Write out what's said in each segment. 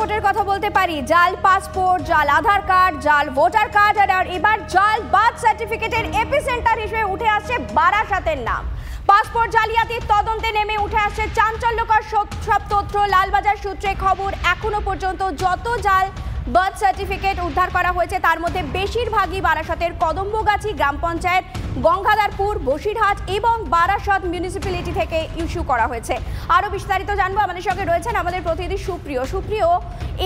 পাসপোর্টের কথা বলতে পারি, জাল পাসপোর্ট, জাল আধার কার্ড, জাল ভোটার কার্ড, আর এবার জাল বার্থ সার্টিফিকেটের এপিসেন্টার হিসেবে উঠে আসছে বারাসাতের নাম। পাসপোর্ট জালিয়াতির তদন্তে নেমে উঠে আসছে চাঞ্চল্যকর সব তথ্য। লালবাজার সূত্রে খবর, এখনো পর্যন্ত যত জাল বার্থ সার্টিফিকেট উদ্ধার করা হয়েছে তার মধ্যে বেশিরভাগই বারাসাতের কদম্বগাছি গ্রাম পঞ্চায়েত, গঙ্গাধারপুর, বসিরহাট এবং বারাসাত মিউনিসিপ্যালিটি থেকে ইস্যু করা হয়েছে। আরও বিস্তারিত জানবো, আমাদের সঙ্গে রয়েছেন আমাদের প্রতিনিধি সুপ্রিয়।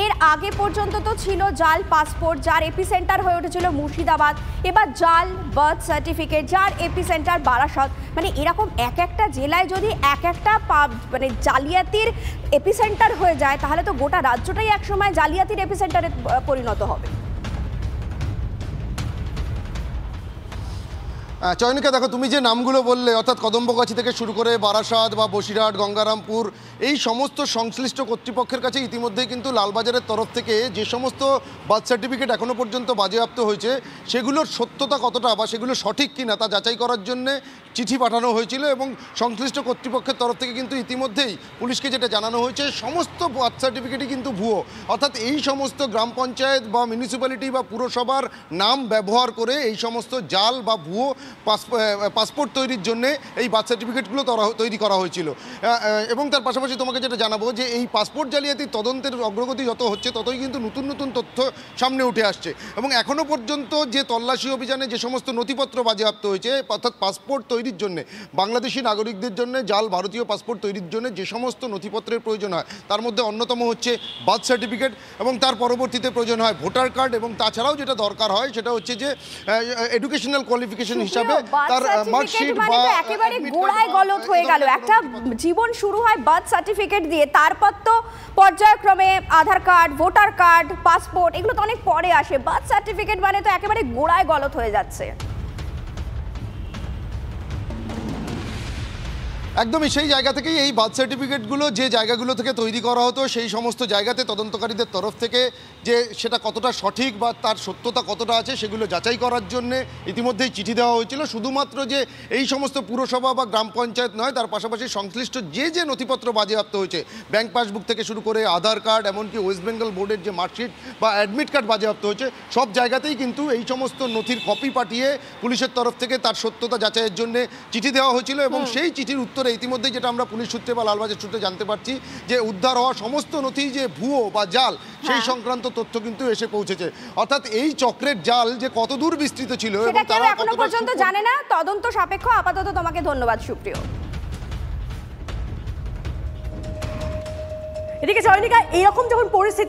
এর আগে পর্যন্ত তো ছিল জাল পাসপোর্ট, যার এপিসেন্টার হয়ে উঠেছিল মুর্শিদাবাদ, এবার জাল বার্থ সার্টিফিকেট, যার এপিসেন্টার বারাসাত। মানে এরকম এক একটা জেলায় যদি এক একটা মানে জালিয়াতির এপিসেন্টার হয়ে যায়, তাহলে তো গোটা রাজ্যটাই একসময় জালিয়াতির এপিসেন্টারে পরিণত হবে। চয়নিকা, দেখো তুমি যে নামগুলো বললে, অর্থাৎ কদম্বগাছি থেকে শুরু করে বারাসাত বা বসিরহাট, গঙ্গারামপুর, এই সমস্ত সংশ্লিষ্ট কর্তৃপক্ষের কাছে ইতিমধ্যেই কিন্তু লালবাজারের তরফ থেকে যে সমস্ত বার্থ সার্টিফিকেট এখনও পর্যন্ত বাজেয়াপ্ত হয়েছে সেগুলোর সত্যতা কতটা বা সেগুলো সঠিক কিনা তা যাচাই করার জন্যে চিঠি পাঠানো হয়েছিল, এবং সংশ্লিষ্ট কর্তৃপক্ষের তরফ থেকে কিন্তু ইতিমধ্যেই পুলিশকে যেটা জানানো হয়েছে, সমস্ত বার্থ সার্টিফিকেটই কিন্তু ভুয়ো। অর্থাৎ এই সমস্ত গ্রাম পঞ্চায়েত বা মিউনিসিপ্যালিটি বা পুরসভার নাম ব্যবহার করে এই সমস্ত জাল বা ভুয়ো পাসপোর্ট তৈরির জন্য এই বার্থ সার্টিফিকেটগুলো তৈরি করা হয়েছিল। এবং তার পাশাপাশি তোমাকে যেটা জানাবো যে এই পাসপোর্ট জালিয়াতির তদন্তের অগ্রগতি যত হচ্ছে ততই কিন্তু নতুন নতুন তথ্য সামনে উঠে আসছে, এবং এখনও পর্যন্ত যে তল্লাশি অভিযানে যে সমস্ত নথিপত্র বাজেয়াপ্ত হয়েছে, অর্থাৎ পাসপোর্ট তৈরির জন্য বাংলাদেশি নাগরিকদের জন্য জাল ভারতীয় পাসপোর্ট তৈরির জন্য যে সমস্ত নথিপত্রের প্রয়োজন হয় তার মধ্যে অন্যতম হচ্ছে বার্থ সার্টিফিকেট, এবং তার পরবর্তীতে প্রয়োজন হয় ভোটার কার্ড, এবং তাছাড়াও যেটা দরকার হয় সেটা হচ্ছে যে এডুকেশনাল কোয়ালিফিকেশন হিসাবে তার মার্কশিট বা একেবারে গোড়ায় গলত হয়ে গেল। একটা জীবন শুরু হয় বার্থ সার্টিফিকেট দিয়ে, তারপর তো পর্যায়ক্রমে আধার কার্ড, ভোটার কার্ড, পাসপোর্ট, এগুলো তো অনেক পরে আসে। বার্থ সার্টিফিকেট মানে তো একেবারে গোড়ায় গলত হয়ে যাচ্ছে। একদমই সেই জায়গা থেকেই এই বার্থ সার্টিফিকেটগুলো যে জায়গাগুলো থেকে তৈরি করা হতো সেই সমস্ত জায়গাতে তদন্তকারীদের তরফ থেকে যে সেটা কতটা সঠিক বা তার সত্যতা কতটা আছে সেগুলো যাচাই করার জন্য ইতিমধ্যেই চিঠি দেওয়া হয়েছিল। শুধুমাত্র যে এই সমস্ত পুরসভা বা গ্রাম পঞ্চায়েত নয়, তার পাশাপাশি সংশ্লিষ্ট যে নথিপত্র বাজেয়াপ্ত হয়েছে, ব্যাংক পাসবুক থেকে শুরু করে আধার কার্ড, এমনকি ওয়েস্ট বেঙ্গল বোর্ডের যে মার্কশিট বা অ্যাডমিট কার্ড বাজেয়াপ্ত হয়েছে, সব জায়গাতেই কিন্তু এই সমস্ত নথির কপি পাঠিয়ে পুলিশের তরফ থেকে তার সত্যতা যাচাইয়ের জন্য চিঠি দেওয়া হয়েছিল, এবং সেই চিঠির উত্তরে ইতিমধ্যে যেটা আমরা পুলিশ সূত্রে বা লালবাজার সূত্রে জানতে পারছি যে উদ্ধার হওয়া সমস্ত নথি যে ভুয়ো বা জাল সেই সংক্রান্ত তথ্য কিন্তু এসে পৌঁছেছে। অর্থাৎ এই চক্রের জাল যে কতদূর বিস্তৃত ছিল এবং তারা এখনো পর্যন্ত জানে না, তদন্ত সাপেক্ষ। আপাতত তোমাকে ধন্যবাদ সুপ্রিয়। এদিকে চয়নিকা, এরকম যখন পরিস্থিতি